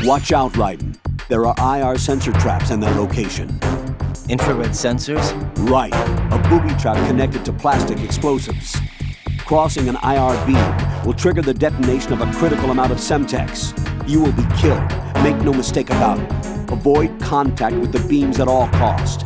Watch out, Raiden. There are IR sensor traps and their location. Infrared sensors? Right. A booby trap connected to plastic explosives. Crossing an IR beam will trigger the detonation of a critical amount of Semtex. You will be killed. Make no mistake about it. Avoid contact with the beams at all costs.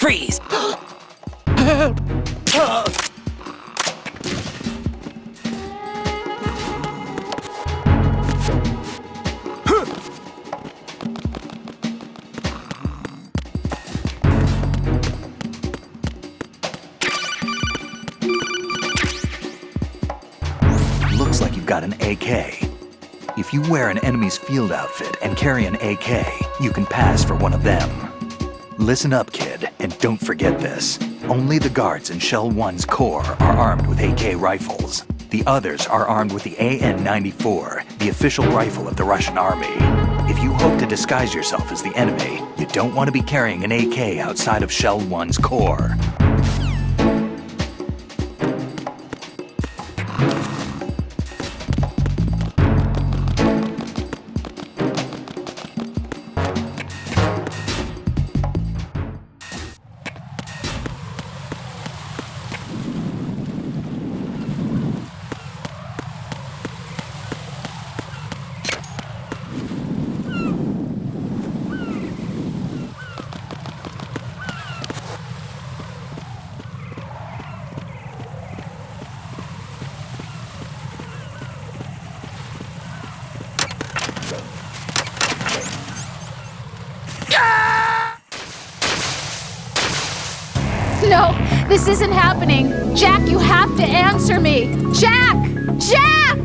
Freeze! Looks like you've got an AK. If you wear an enemy's field outfit and carry an AK, you can pass for one of them. Listen up, kid, and don't forget this. Only the guards in Shell 1's core are armed with AK rifles. The others are armed with the AN-94, the official rifle of the Russian army. If you hope to disguise yourself as the enemy, you don't want to be carrying an AK outside of Shell 1's core. No, this isn't happening. Jack, you have to answer me. Jack! Jack!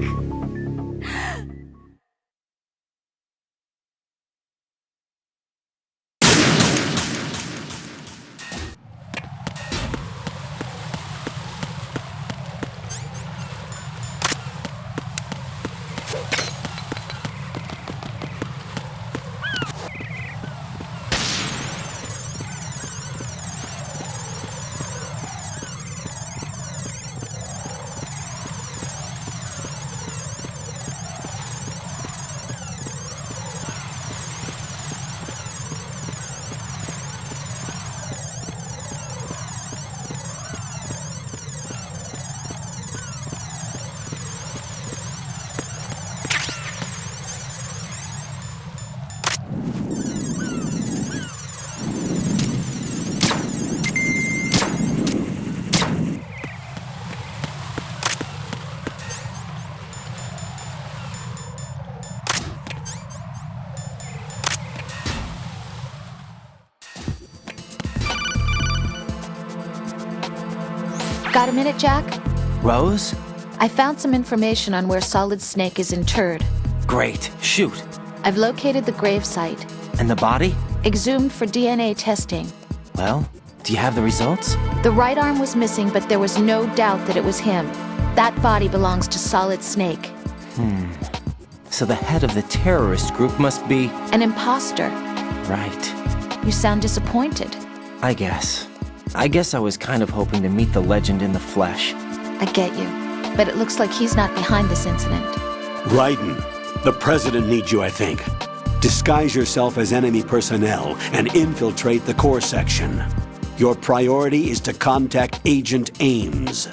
Got a minute, Jack? Rose? I found some information on where Solid Snake is interred. Great. Shoot. I've located the gravesite. And the body? Exhumed for DNA testing. Well, do you have the results? The right arm was missing, but there was no doubt that it was him. That body belongs to Solid Snake. So the head of the terrorist group must be... An imposter. Right. You sound disappointed. I guess I was kind of hoping to meet the legend in the flesh. I get you. But it looks like he's not behind this incident. Raiden, the president needs you, I think. Disguise yourself as enemy personnel and infiltrate the core section. Your priority is to contact Agent Ames.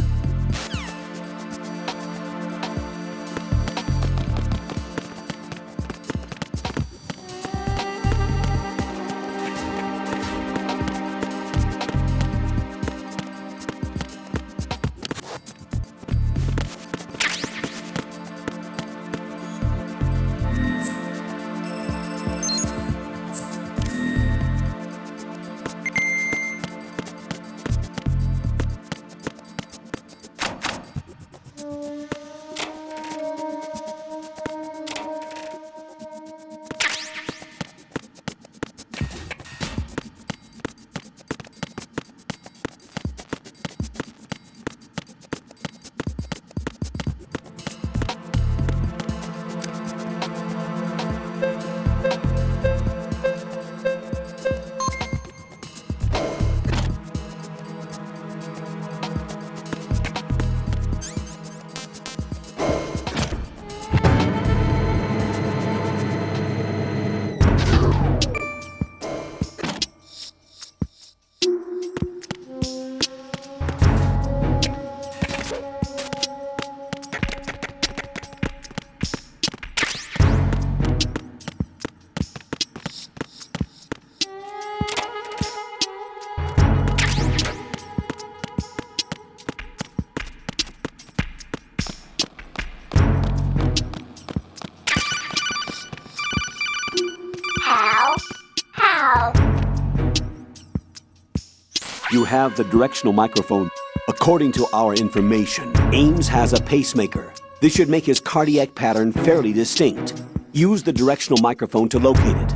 You have the directional microphone. According to our information, Ames has a pacemaker. This should make his cardiac pattern fairly distinct. Use the directional microphone to locate it.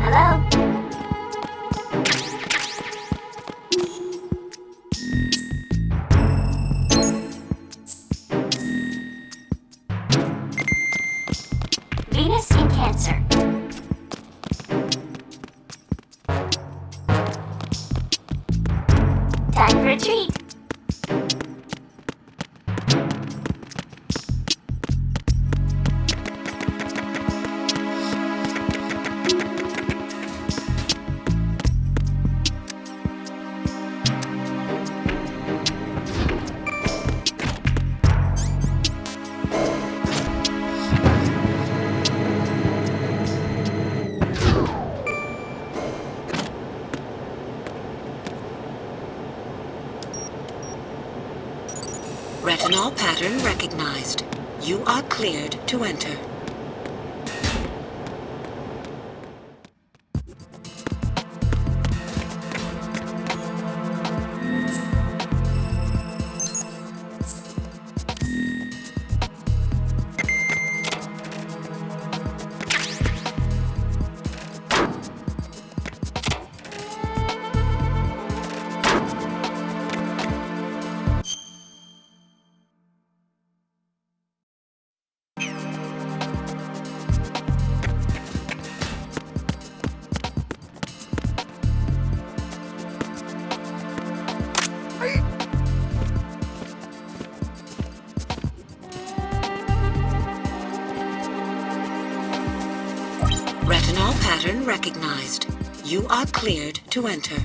Hello? Venus in Cancer. Time for a treat. Retinol pattern recognized. You are cleared to enter. Sentinel pattern recognized. You are cleared to enter.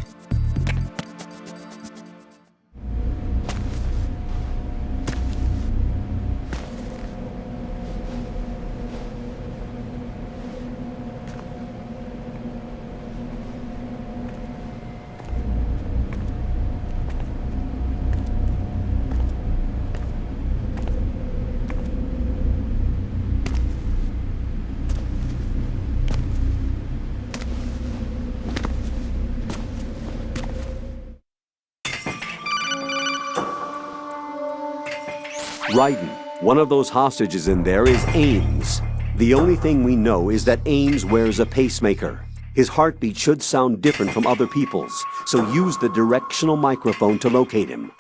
Raiden, one of those hostages in there is Ames. The only thing we know is that Ames wears a pacemaker. His heartbeat should sound different from other people's, so use the directional microphone to locate him.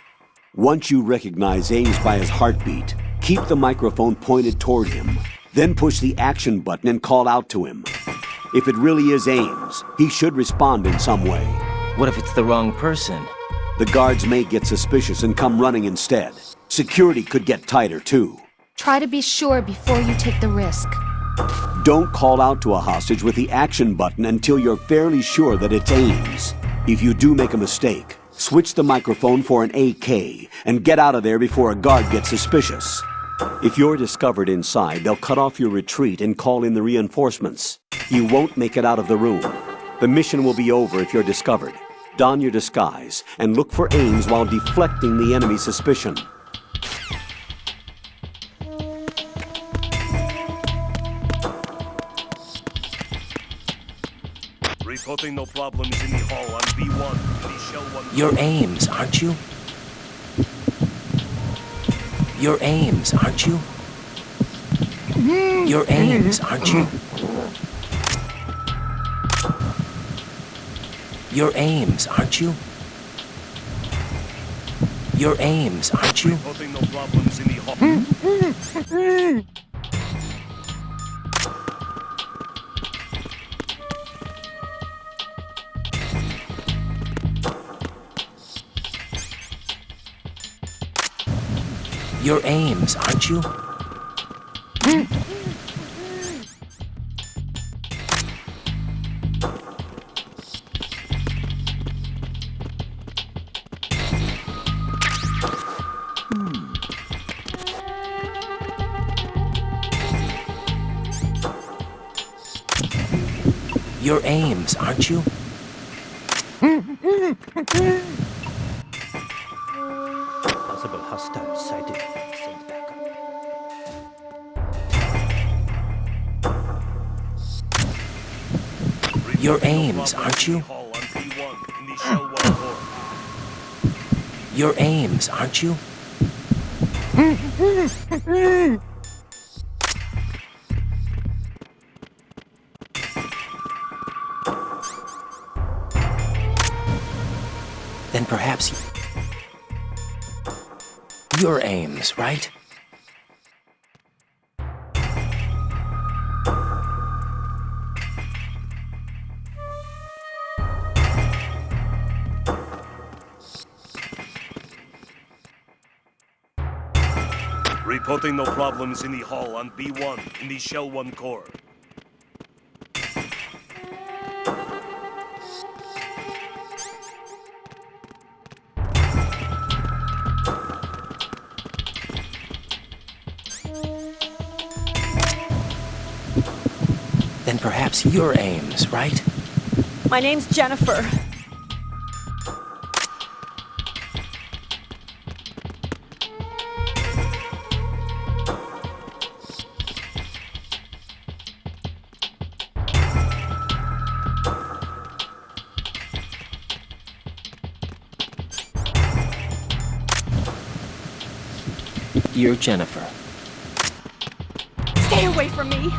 Once you recognize Ames by his heartbeat, keep the microphone pointed toward him. Then push the action button and call out to him. If it really is Ames, he should respond in some way. What if it's the wrong person? The guards may get suspicious and come running instead. Security could get tighter, too. Try to be sure before you take the risk. Don't call out to a hostage with the action button until you're fairly sure that it's Ames. If you do make a mistake, switch the microphone for an AK and get out of there before a guard gets suspicious. If you're discovered inside, they'll cut off your retreat and call in the reinforcements. You won't make it out of the room. The mission will be over if you're discovered. Don your disguise and look for Ames while deflecting the enemy's suspicion. Reporting no problems in the hall on B1. The shell 1. You're Ames, aren't you? You're Ames, aren't you? You're Ames, aren't you? You're Ames, aren't you? You're Ames, aren't you? Reporting no problems in the hall. You're Ames, aren't you? You're Ames, aren't you? Possible hostile sighted. Send backup. You're Ames, aren't you? Hall on B1 in the shell 1 core. You're Ames, aren't you? Then perhaps you're Ames, right? Reporting no problems in the hall on B1 in the shell 1 core. Then perhaps you're Ames, right? My name's Jennifer. You're Jennifer. Stay away from me!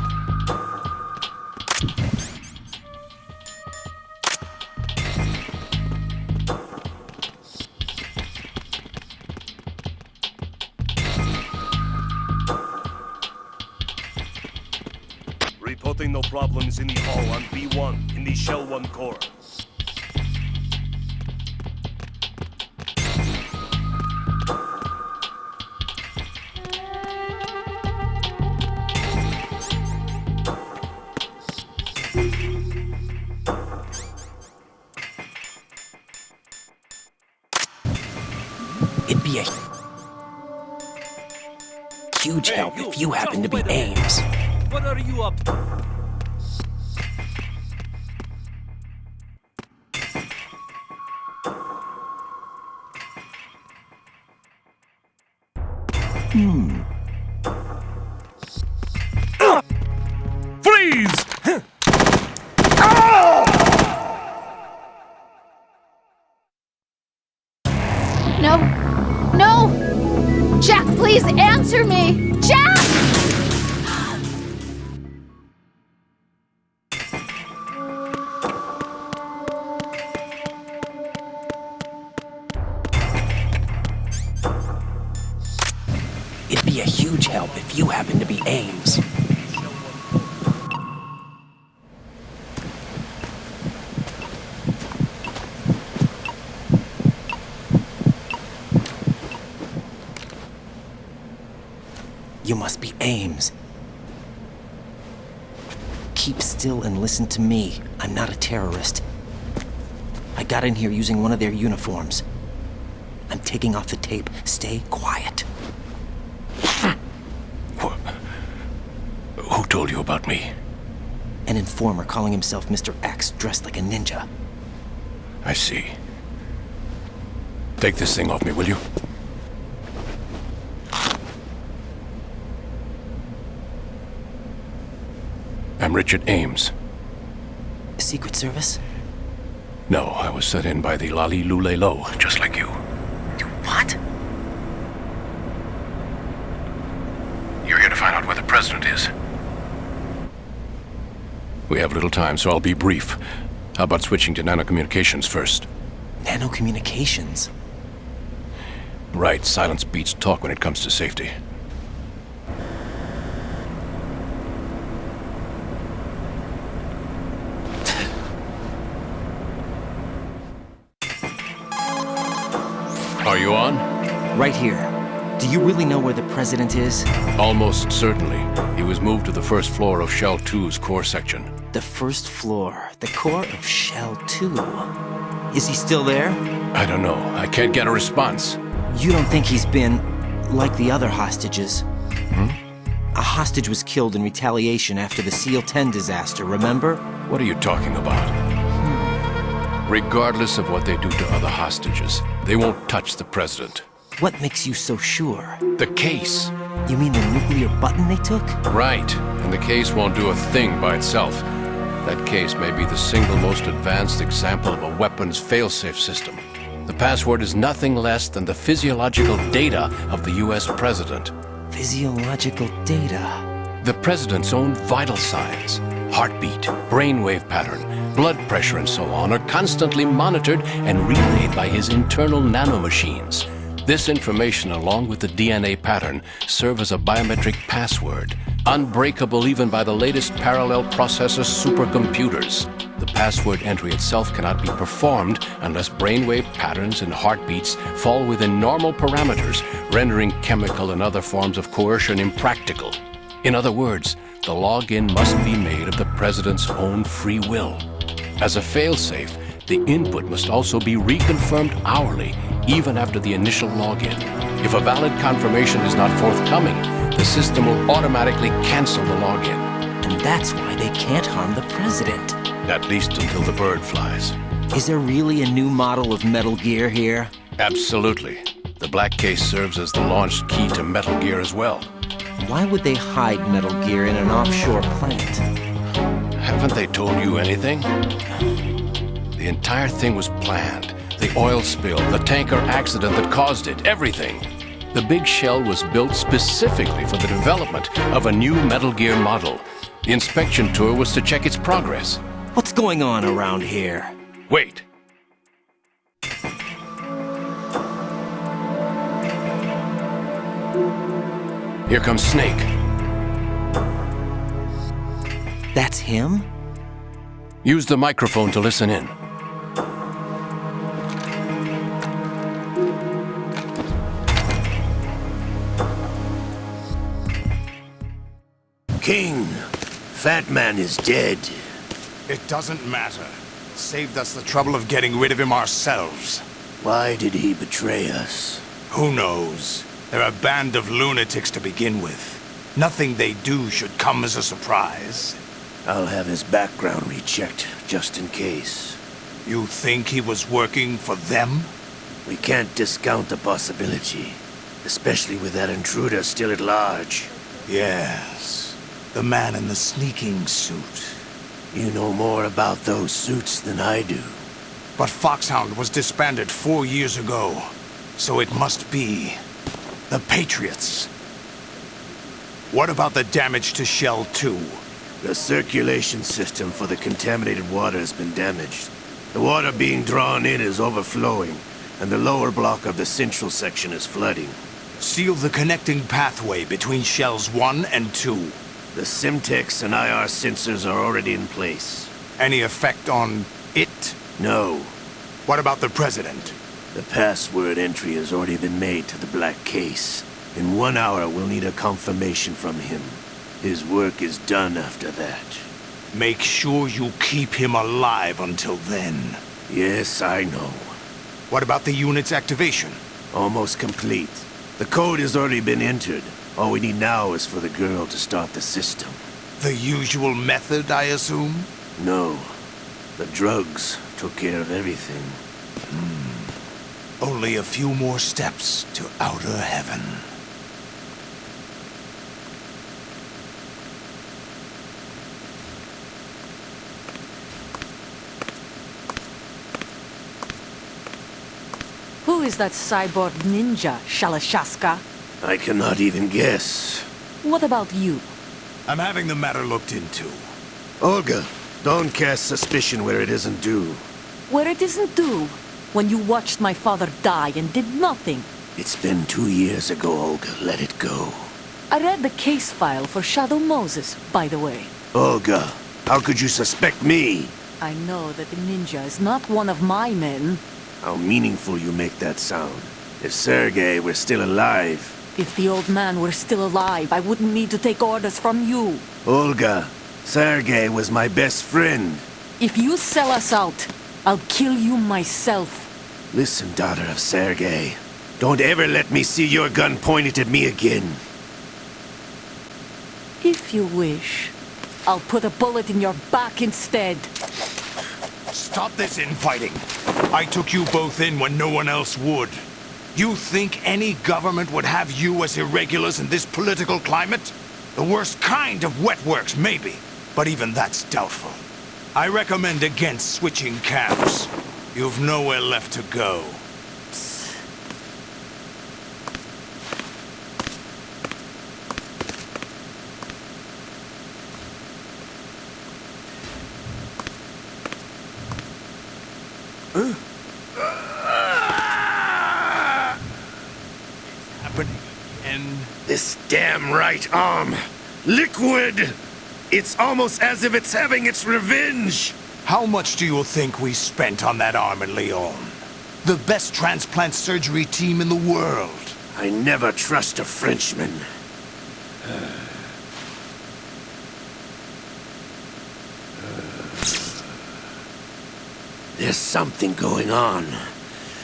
Reporting no problems in the hall on B1 in the shell 1 core. be a huge help if you happen to be Ames. What are you up to? Freeze! No. No! Jack, please answer me! Jack! It'd be a huge help if you happen to be Ames. You must be Ames. Keep still and listen to me. I'm not a terrorist. I got in here using one of their uniforms. I'm taking off the tape. Stay quiet. Who told you about me? An informer calling himself Mr. X, dressed like a ninja. I see. Take this thing off me, will you? I'm Richard Ames. Secret Service? No, I was set in by the Lali Lule Lo, just like you. What? You're here to find out where the president is. We have little time, so I'll be brief. How about switching to nanocommunications first? Nanocommunications? Right, silence beats talk when it comes to safety. Are you on? Right here. Do you really know where the president is? Almost certainly. He was moved to the first floor of Shell 2's core section. The first floor. The core of Shell 2. Is he still there? I don't know. I can't get a response. You don't think he's been like the other hostages? Hmm? A hostage was killed in retaliation after the SEAL 10 disaster, remember? What are you talking about? Regardless of what they do to other hostages, they won't touch the president. What makes you so sure? The case. You mean the nuclear button they took? Right. And the case won't do a thing by itself. That case may be the single most advanced example of a weapons failsafe system. The password is nothing less than the physiological data of the US president. Physiological data? The president's own vital signs, heartbeat, brainwave pattern, blood pressure and so on are constantly monitored and relayed by his internal nanomachines. This information, along with the DNA pattern, serve as a biometric password, unbreakable even by the latest parallel processor supercomputers. The password entry itself cannot be performed unless brainwave patterns and heartbeats fall within normal parameters, rendering chemical and other forms of coercion impractical. In other words, the login must be made of the president's own free will. As a failsafe, the input must also be reconfirmed hourly, even after the initial login. If a valid confirmation is not forthcoming, the system will automatically cancel the login. And that's why they can't harm the president. At least until the bird flies. Is there really a new model of Metal Gear here? Absolutely. The black case serves as the launch key to Metal Gear as well. Why would they hide Metal Gear in an offshore plant? Haven't they told you anything? The entire thing was planned. The oil spill, the tanker accident that caused it, everything. The big shell was built specifically for the development of a new Metal Gear model. The inspection tour was to check its progress. What's going on around here? Wait. Here comes Snake. That's him? Use the microphone to listen in. King, Fat Man is dead. It doesn't matter. Saved us the trouble of getting rid of him ourselves. Why did he betray us? Who knows? They're a band of lunatics to begin with. Nothing they do should come as a surprise. I'll have his background rechecked, just in case. You think he was working for them? We can't discount the possibility, especially with that intruder still at large. Yes, the man in the sneaking suit. You know more about those suits than I do. But Foxhound was disbanded 4 years ago, so it must be the Patriots. What about the damage to Shell 2? The circulation system for the contaminated water has been damaged. The water being drawn in is overflowing, and the lower block of the central section is flooding. Seal the connecting pathway between Shells 1 and 2. The Simtex and IR sensors are already in place. Any effect on it? No. What about the President? The password entry has already been made to the black case. In 1 hour, we'll need a confirmation from him. His work is done after that. Make sure you keep him alive until then. Yes, I know. What about the unit's activation? Almost complete. The code has already been entered. All we need now is for the girl to start the system. The usual method, I assume? No. The drugs took care of everything. Only a few more steps to outer heaven. Who is that cyborg ninja, Shalashaska? I cannot even guess. What about you? I'm having the matter looked into. Olga, don't cast suspicion where it isn't due. Where it isn't due? When you watched my father die and did nothing. It's been 2 years ago, Olga. Let it go. I read the case file for Shadow Moses, by the way. Olga, how could you suspect me? I know that the ninja is not one of my men. How meaningful you make that sound. If Sergei were still alive... If the old man were still alive, I wouldn't need to take orders from you. Olga, Sergei was my best friend. If you sell us out, I'll kill you myself. Listen, daughter of Sergei. Don't ever let me see your gun pointed at me again. If you wish, I'll put a bullet in your back instead. Stop this infighting. I took you both in when no one else would. You think any government would have you as irregulars in this political climate? The worst kind of wet works, maybe. But even that's doubtful. I recommend against switching camps. You've nowhere left to go. This damn right arm. Liquid! It's almost as if it's having its revenge. How much do you think we spent on that arm in Lyon? The best transplant surgery team in the world. I never trust a Frenchman. There's something going on.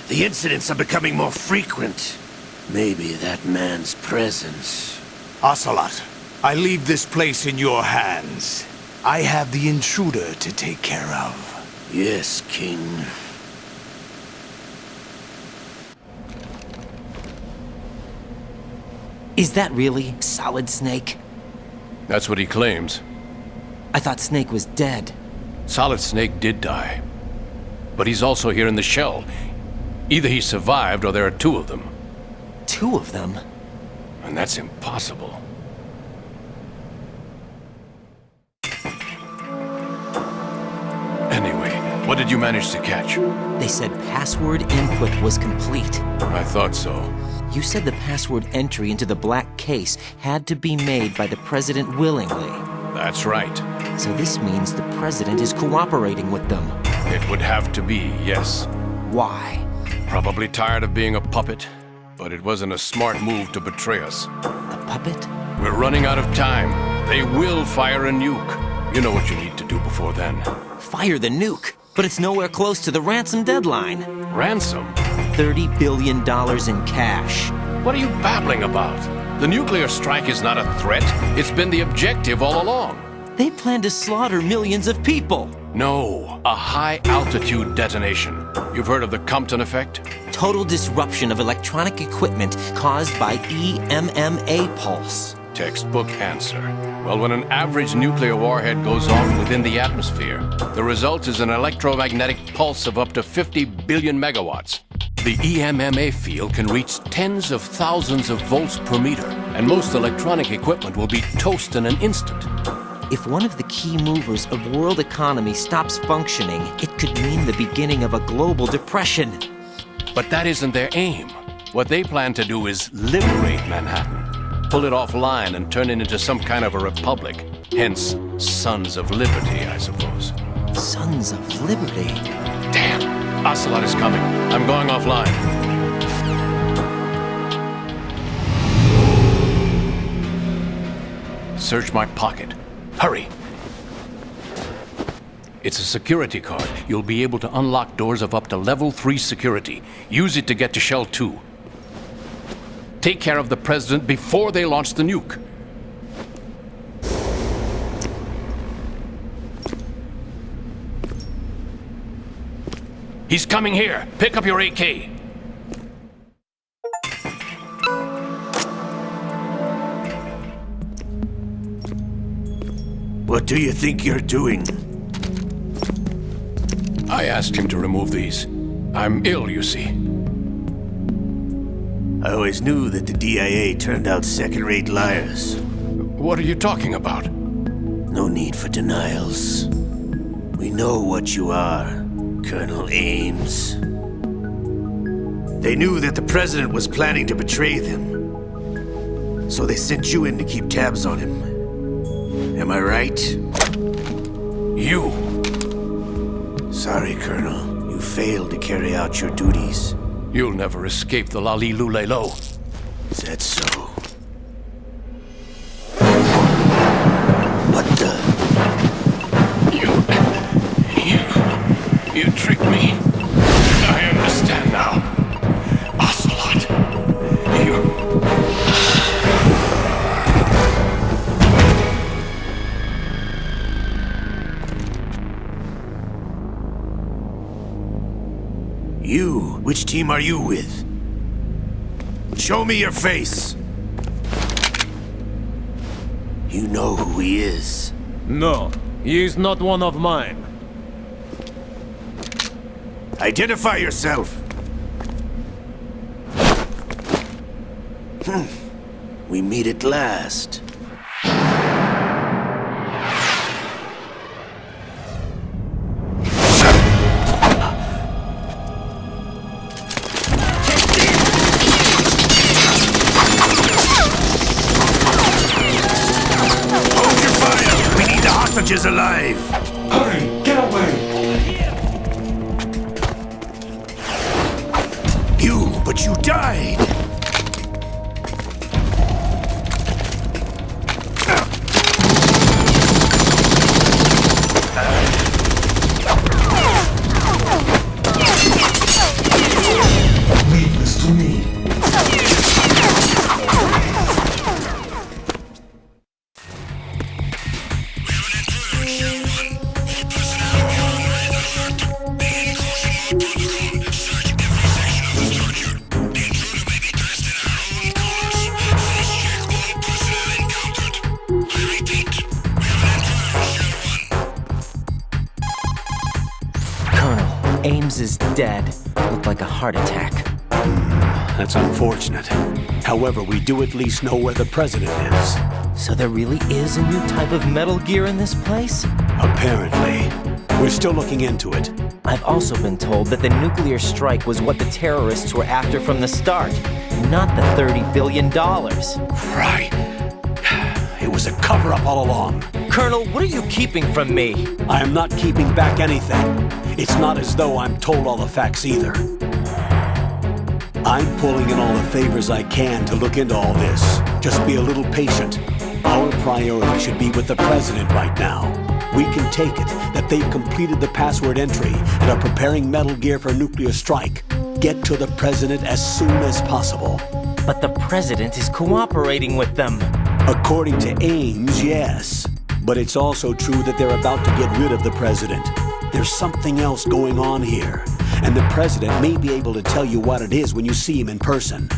The incidents are becoming more frequent. Maybe that man's presence. Ocelot, I leave this place in your hands. I have the intruder to take care of. Yes, King. Is that really Solid Snake? That's what he claims. I thought Snake was dead. Solid Snake did die. But he's also here in the shell. Either he survived or there are two of them. Two of them? And that's impossible. Anyway, what did you manage to catch? They said password input was complete. I thought so. You said the password entry into the black case had to be made by the President willingly. That's right. So this means the President is cooperating with them. It would have to be, yes. Why? Probably tired of being a puppet, but it wasn't a smart move to betray us. A puppet? We're running out of time. They will fire a nuke. You know what you need to do before then. Fire the nuke? But it's nowhere close to the ransom deadline. Ransom? $30 billion in cash. What are you babbling about? The nuclear strike is not a threat. It's been the objective all along. They plan to slaughter millions of people. No, a high-altitude detonation. You've heard of the Compton effect? Total disruption of electronic equipment caused by EMMA pulse. Textbook answer. Well, when an average nuclear warhead goes off within the atmosphere, the result is an electromagnetic pulse of up to 50 billion megawatts. The EMMA field can reach tens of thousands of volts per meter, and most electronic equipment will be toast in an instant. If one of the key movers of world economy stops functioning, it could mean the beginning of a global depression. But that isn't their aim. What they plan to do is liberate Manhattan, pull it offline and turn it into some kind of a republic. Hence, Sons of Liberty, I suppose. Sons of Liberty? Damn! Ocelot is coming. I'm going offline. Search my pocket. Hurry! It's a security card. You'll be able to unlock doors of up to level 3 security. Use it to get to Shell 2. Take care of the President before they launch the nuke. He's coming here. Pick up your AK. What do you think you're doing? I asked him to remove these. I'm ill, you see. I always knew that the DIA turned out second-rate liars. What are you talking about? No need for denials. We know what you are, Colonel Ames. They knew that the President was planning to betray them, so they sent you in to keep tabs on him. Am I right? You! Sorry, Colonel. You failed to carry out your duties. You'll never escape the Lali-Lu-Le-Lo. Is that so? What the? You tricked me. I understand now. Ocelot. You? Which team are you with? Show me your face. You know who he is. No, he is not one of mine. Identify yourself. We meet at last. Hold your fire! We need the hostages alive! Hurry! Get away! But you died! Leave this to me. Ames is dead. Looked like a heart attack. That's unfortunate. However, we do at least know where the President is. So there really is a new type of Metal Gear in this place? Apparently. We're still looking into it. I've also been told that the nuclear strike was what the terrorists were after from the start, not the $30 billion. Right. It was a cover-up all along. Colonel, what are you keeping from me? I am not keeping back anything. It's not as though I'm told all the facts either. I'm pulling in all the favors I can to look into all this. Just be a little patient. Our priority should be with the President right now. We can take it that they've completed the password entry and are preparing Metal Gear for a nuclear strike. get to the president as soon as possible. But the president is cooperating with them. According to Ames, yes. But it's also true that they're about to get rid of the president. There's something else going on here. And the president may be able to tell you what it is when you see him in person.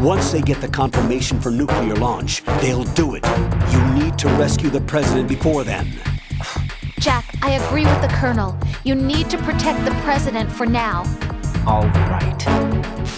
Once they get the confirmation for nuclear launch, they'll do it. You need to rescue the president before then. Jack, I agree with the Colonel. You need to protect the president for now. All right.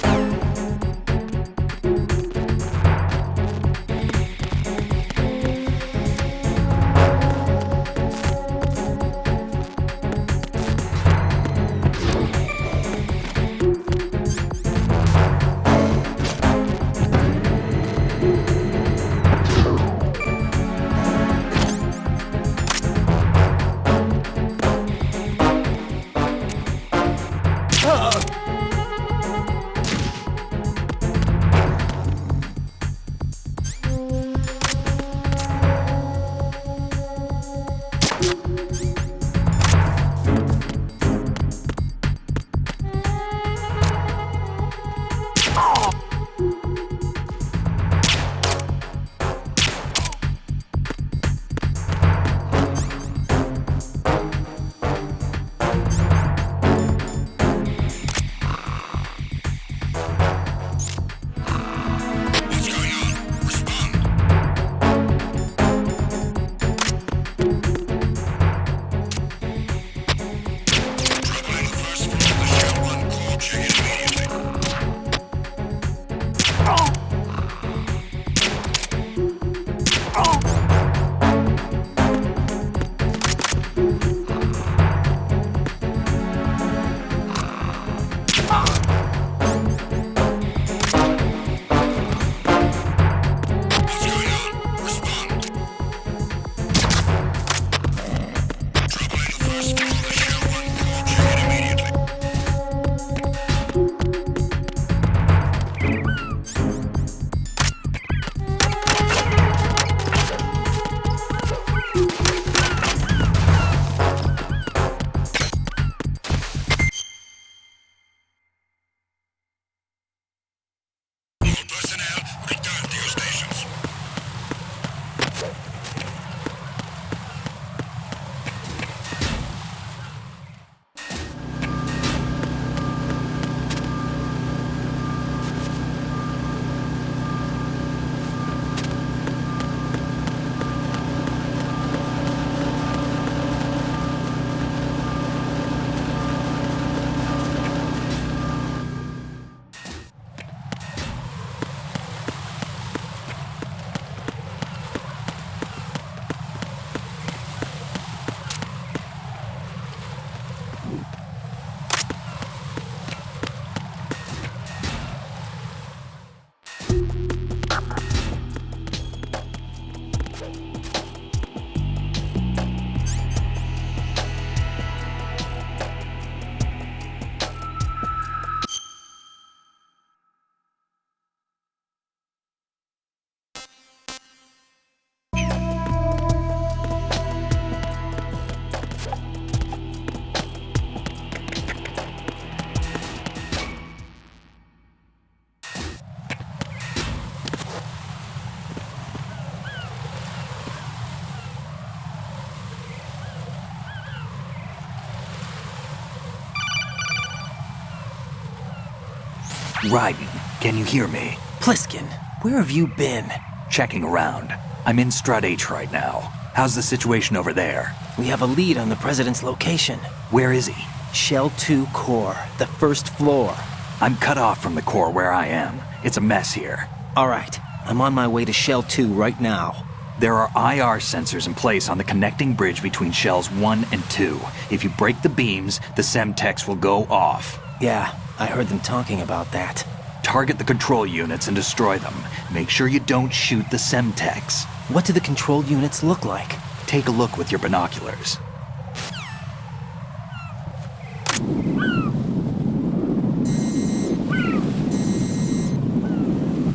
Raiden, can you hear me? Pliskin, where have you been? Checking around. I'm in Strut H right now. How's the situation over there? We have a lead on the president's location. Where is he? Shell 2 core, the first floor. I'm cut off from the core where I am. It's a mess here. All right, I'm on my way to Shell 2 right now. There are IR sensors in place on the connecting bridge between Shells 1 and 2. If you break the beams, the Semtex will go off. Yeah, I heard them talking about that. Target the control units and destroy them. Make sure you don't shoot the Semtex. What do the control units look like? Take a look with your binoculars.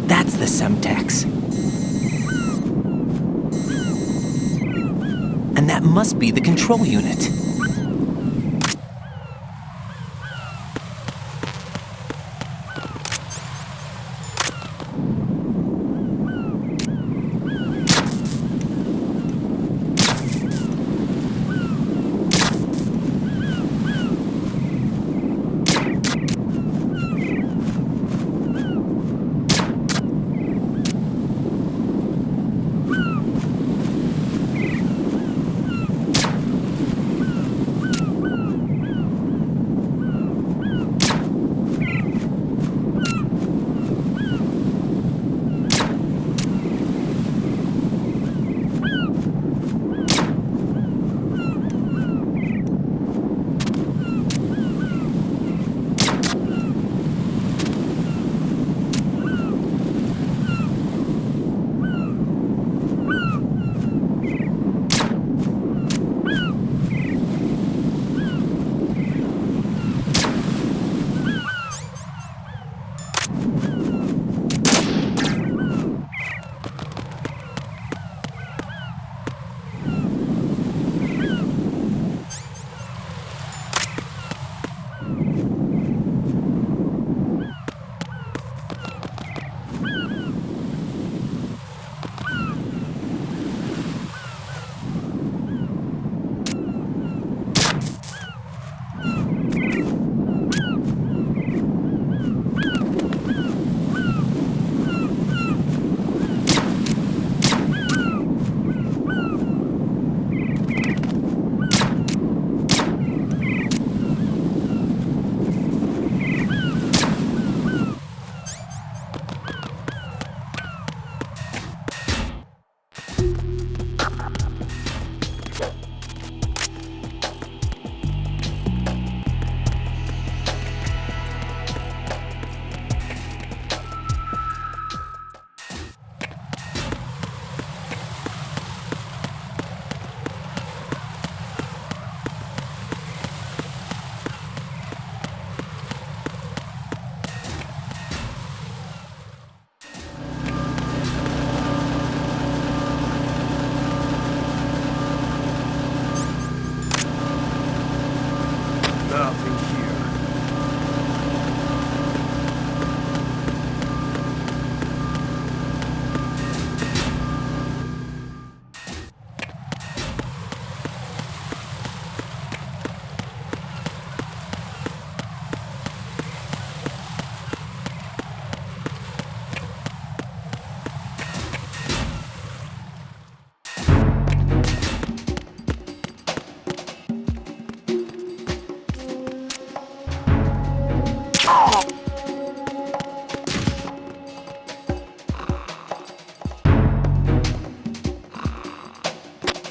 That's the Semtex. And that must be the control unit. Nothing here.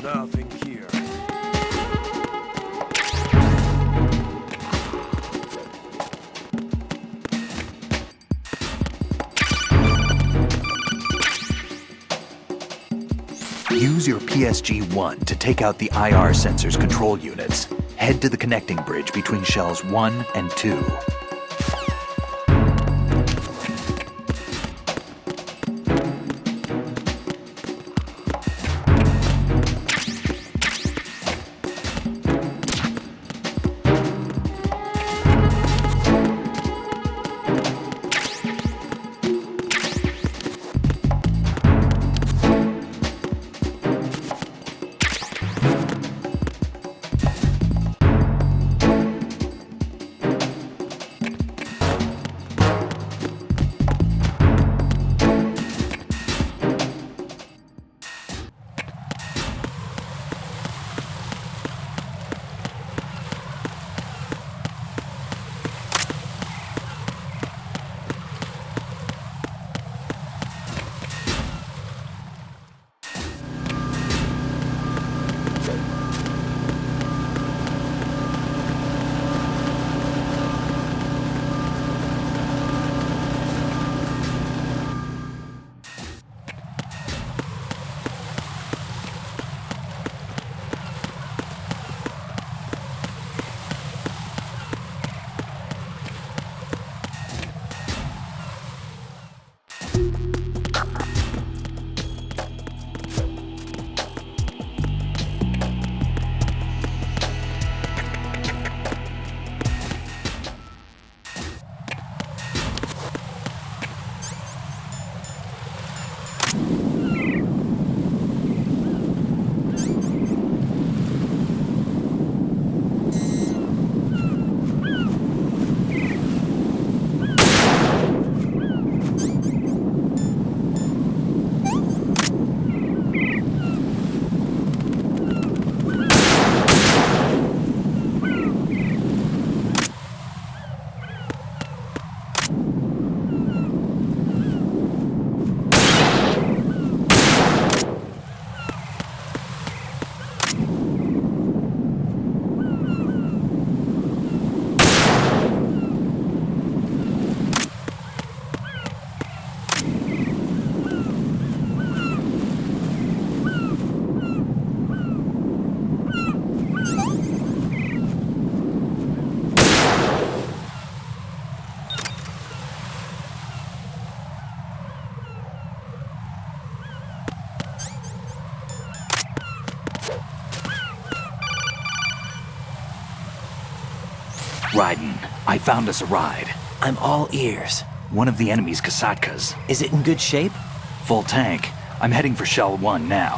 Nothing here. Use your PSG-1 to take out the IR sensor's control units. Head to the connecting bridge between shells 1 and 2. Raiden, I found us a ride. I'm all ears. One of the enemy's Kasatkas. Is it in good shape? Full tank. I'm heading for Shell 1 now.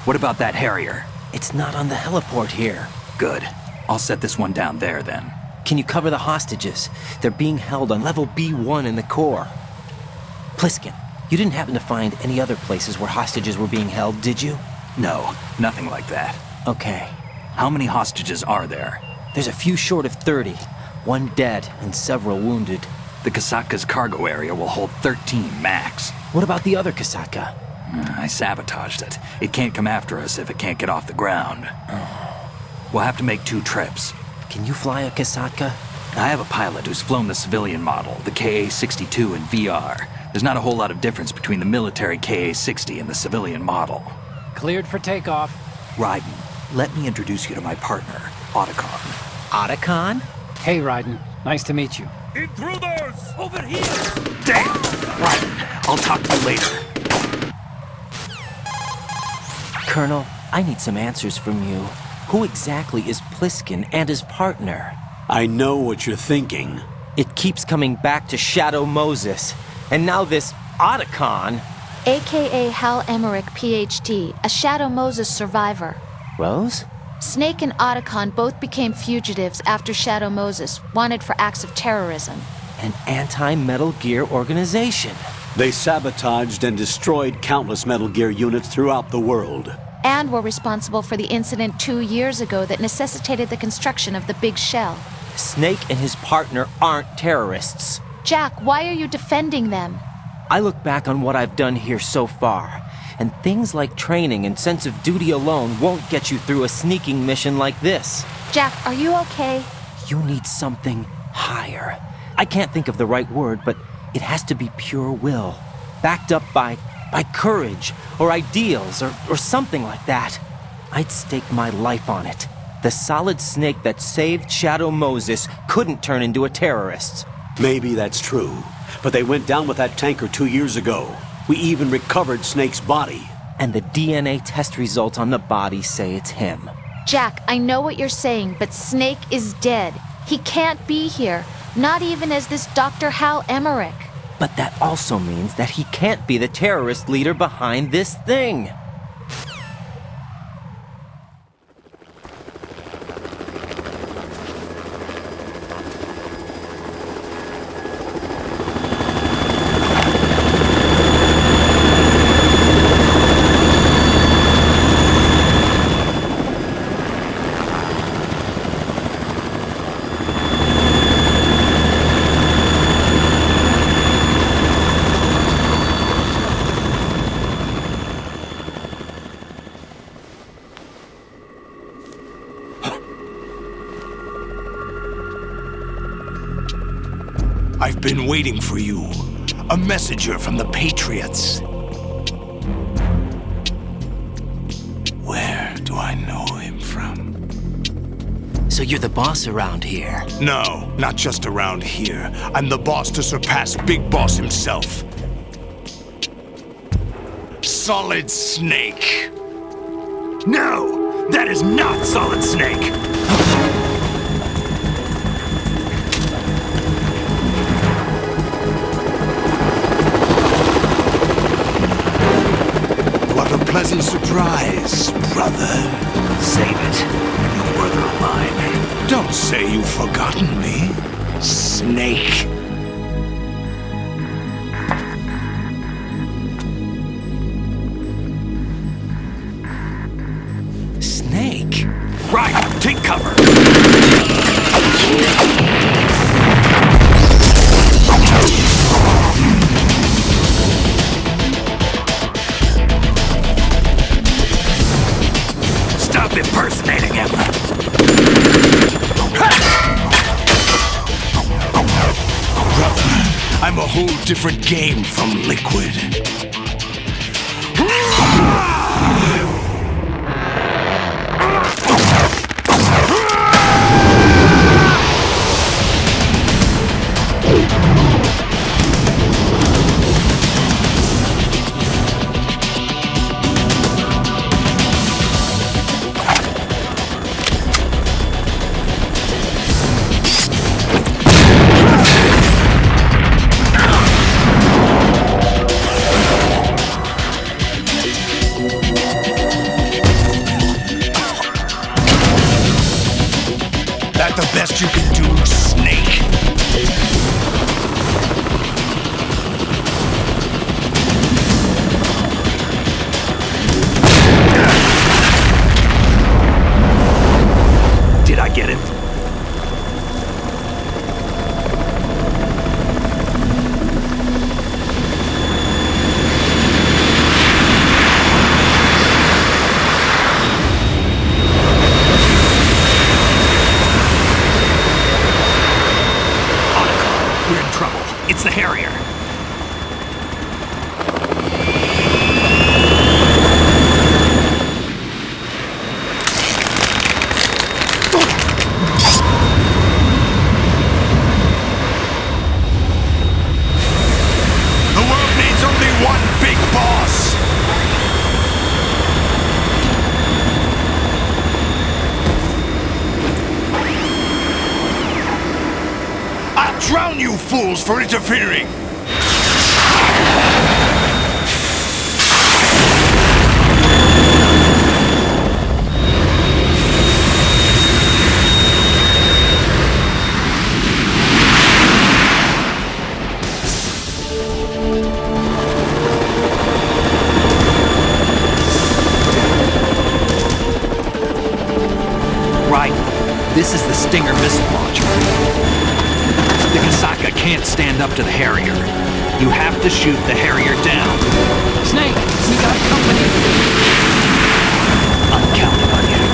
What about that Harrier? It's not on the heliport here. Good. I'll set this one down there then. Can you cover the hostages? They're being held on level B1 in the core. Pliskin, you didn't happen to find any other places where hostages were being held, did you? No, nothing like that. Okay. How many hostages are there? There's a few short of 30. One dead and several wounded. The Kasatka's cargo area will hold 13 max. What about the other Kasatka? I sabotaged it. It can't come after us if it can't get off the ground. We'll have to make 2 trips. Can you fly a Kasatka? I have a pilot who's flown the civilian model, the KA-62 in VR. There's not a whole lot of difference between the military KA-60 and the civilian model. Cleared for takeoff. Raiden, let me introduce you to my partner, Otacon. Otacon? Hey, Raiden. Nice to meet you. Intruders! Over here! Damn! Raiden, I'll talk to you later. Colonel, I need some answers from you. Who exactly is Pliskin and his partner? I know what you're thinking. It keeps coming back to Shadow Moses. And now this Otacon. AKA Hal Emmerich, PhD, a Shadow Moses survivor. Rose? Snake and Otacon both became fugitives after Shadow Moses, wanted for acts of terrorism. An anti-Metal Gear organization. They sabotaged and destroyed countless Metal Gear units throughout the world. And were responsible for the incident 2 years ago that necessitated the construction of the Big Shell. Snake and his partner aren't terrorists. Jack, why are you defending them? I look back on what I've done here so far, and things like training and sense of duty alone won't get you through a sneaking mission like this. Jack, are you okay? You need something higher. I can't think of the right word, but it has to be pure will, backed up by courage, or ideals, or something like that. I'd stake my life on it. The solid Snake that saved Shadow Moses couldn't turn into a terrorist. Maybe that's true, but they went down with that tanker 2 years ago. We even recovered Snake's body. And the DNA test results on the body say it's him. Jack, I know what you're saying, but Snake is dead. He can't be here, not even as this Dr. Hal Emmerich. But that also means that he can't be the terrorist leader behind this thing. I've been waiting for you. A messenger from the Patriots. Where do I know him from? So you're the boss around here? No, not just around here. I'm the boss to surpass Big Boss himself. Solid Snake. No, that is not Solid Snake. What a pleasant surprise, brother. Save it. You were the mine. Don't say you've forgotten me, Snake. Snake? Right, take cover. Stop impersonating him. Brother, I'm a whole different game from Liquid. The best you can do, Snake. Did I get it? We're in trouble. It's the Harrier. The world needs only one big boss. drown you fools for interfering! This is the Stinger missile launcher. The Kasaka can't stand up to the Harrier. You have to shoot the Harrier down. Snake, we got company. I'm counting on you.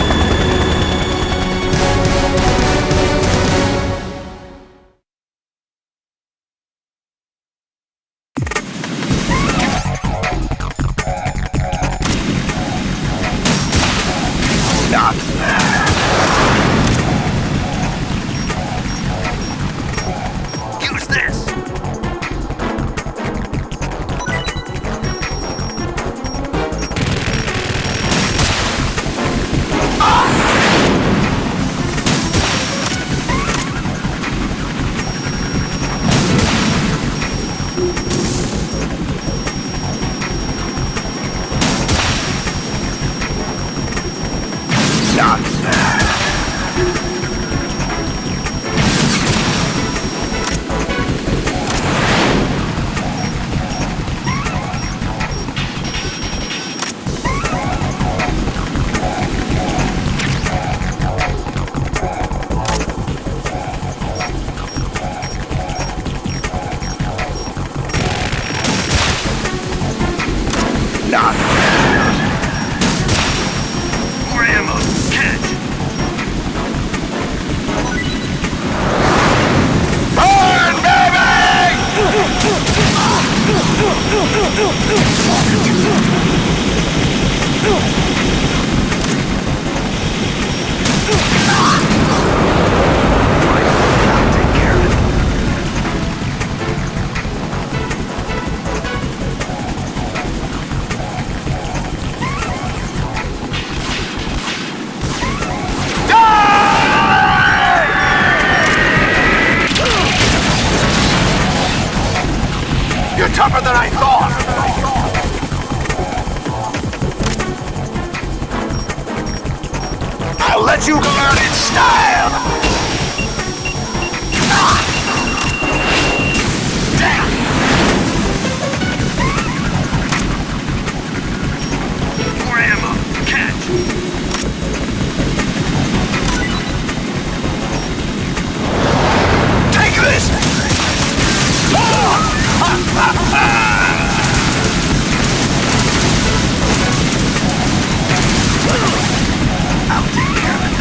Tougher than I thought! I'll let you learn in style! Damn! More ammo! Catch! Take this! I'll take care of it.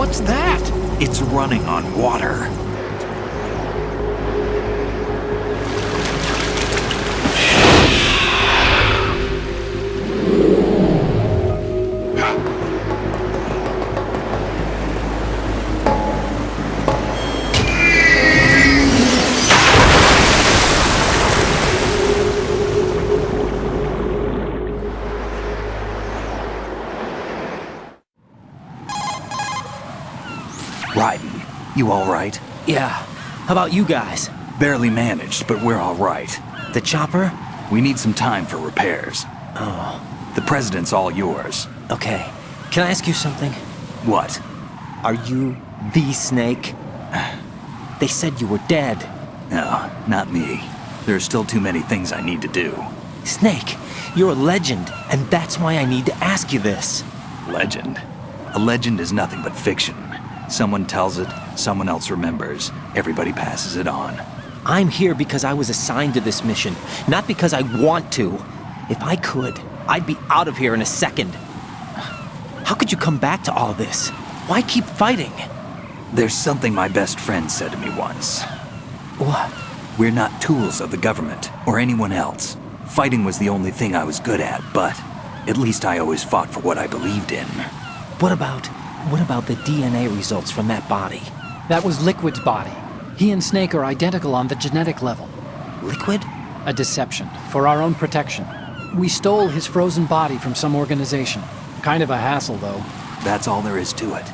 What's that? It's running on water. Raiden, you all right? Yeah. How about you guys? Barely managed, but we're all right. The chopper? We need some time for repairs. Oh. The president's all yours. Okay. Can I ask you something? What? Are you the Snake? They said you were dead. No, not me. There are still too many things I need to do. Snake, you're a legend, and that's why I need to ask you this. Legend? A legend is nothing but fiction. Someone tells it, someone else remembers, everybody passes it on. I'm here because I was assigned to this mission, not because I want to. If I could, I'd be out of here in a second. How could you come back to all this? Why keep fighting? There's something my best friend said to me once. What? We're not tools of the government or anyone else. Fighting was the only thing I was good at, but at least I always fought for what I believed in. What about the DNA results from that body? That was Liquid's body. He and Snake are identical on the genetic level. Liquid? A deception, for our own protection. We stole his frozen body from some organization. Kind of a hassle, though. That's all there is to it.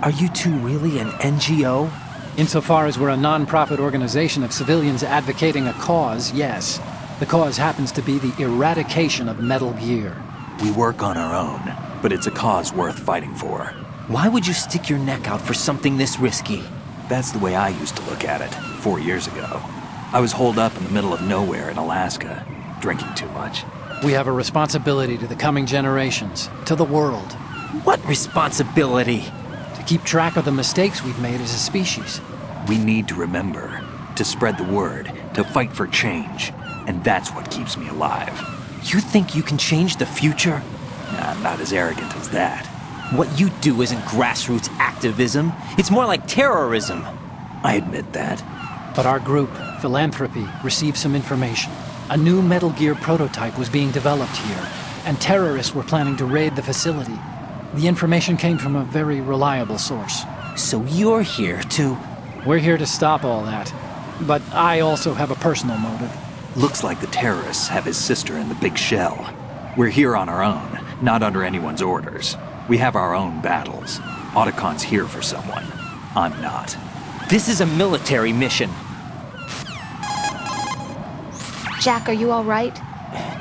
Are you two really an NGO? Insofar as we're a non-profit organization of civilians advocating a cause, yes. The cause happens to be the eradication of Metal Gear. We work on our own, but it's a cause worth fighting for. Why would you stick your neck out for something this risky? That's the way I used to look at it 4 years ago. I was holed up in the middle of nowhere in Alaska, drinking too much. We have a responsibility to the coming generations, to the world. What responsibility? To keep track of the mistakes we've made as a species. We need to remember, to spread the word, to fight for change. And that's what keeps me alive. You think you can change the future? I'm not as arrogant as that. What you do isn't grassroots activism. It's more like terrorism. I admit that. But our group, Philanthropy, received some information. A new Metal Gear prototype was being developed here, and terrorists were planning to raid the facility. The information came from a very reliable source. So you're here to... We're here to stop all that. But I also have a personal motive. Looks like the terrorists have his sister in the big shell. We're here on our own, not under anyone's orders. We have our own battles. Otacon's here for someone. I'm not. This is a military mission. Jack, are you all right?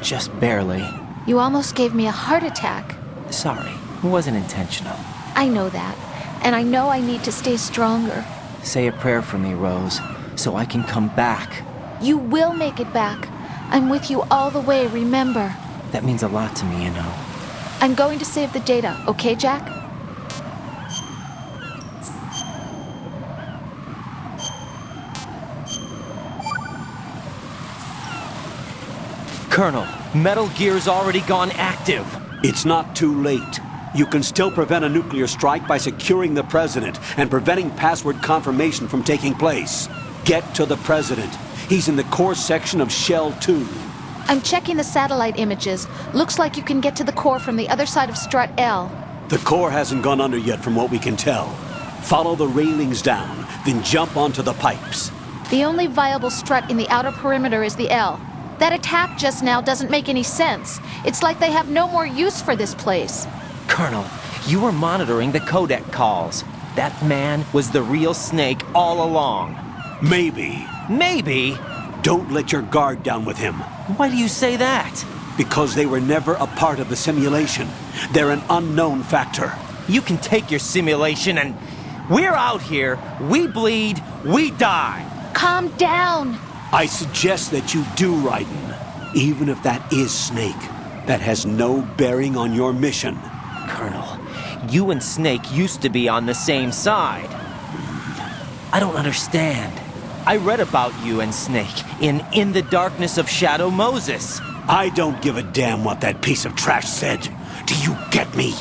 Just barely. You almost gave me a heart attack. Sorry, it wasn't intentional. I know that, and I know I need to stay stronger. Say a prayer for me, Rose, so I can come back. You will make it back. I'm with you all the way, remember? That means a lot to me, you know. I'm going to save the data, okay, Jack? Colonel, Metal Gear's already gone active. It's not too late. You can still prevent a nuclear strike by securing the president and preventing password confirmation from taking place. Get to the president. He's in the core section of Shell 2. I'm checking the satellite images. Looks like you can get to the core from the other side of Strut L. The core hasn't gone under yet from what we can tell. Follow the railings down, then jump onto the pipes. The only viable strut in the outer perimeter is the L. That attack just now doesn't make any sense. It's like they have no more use for this place. Colonel, you were monitoring the codec calls. That man was the real Snake all along. Maybe. Maybe? Don't let your guard down with him. Why do you say that? Because they were never a part of the simulation. They're an unknown factor. You can take your simulation and... We're out here, we bleed, we die. Calm down. I suggest that you do, Raiden. Even if that is Snake, that has no bearing on your mission. Colonel, you and Snake used to be on the same side. I don't understand. I read about you and Snake in the Darkness of Shadow Moses. I don't give a damn what that piece of trash said. Do you get me?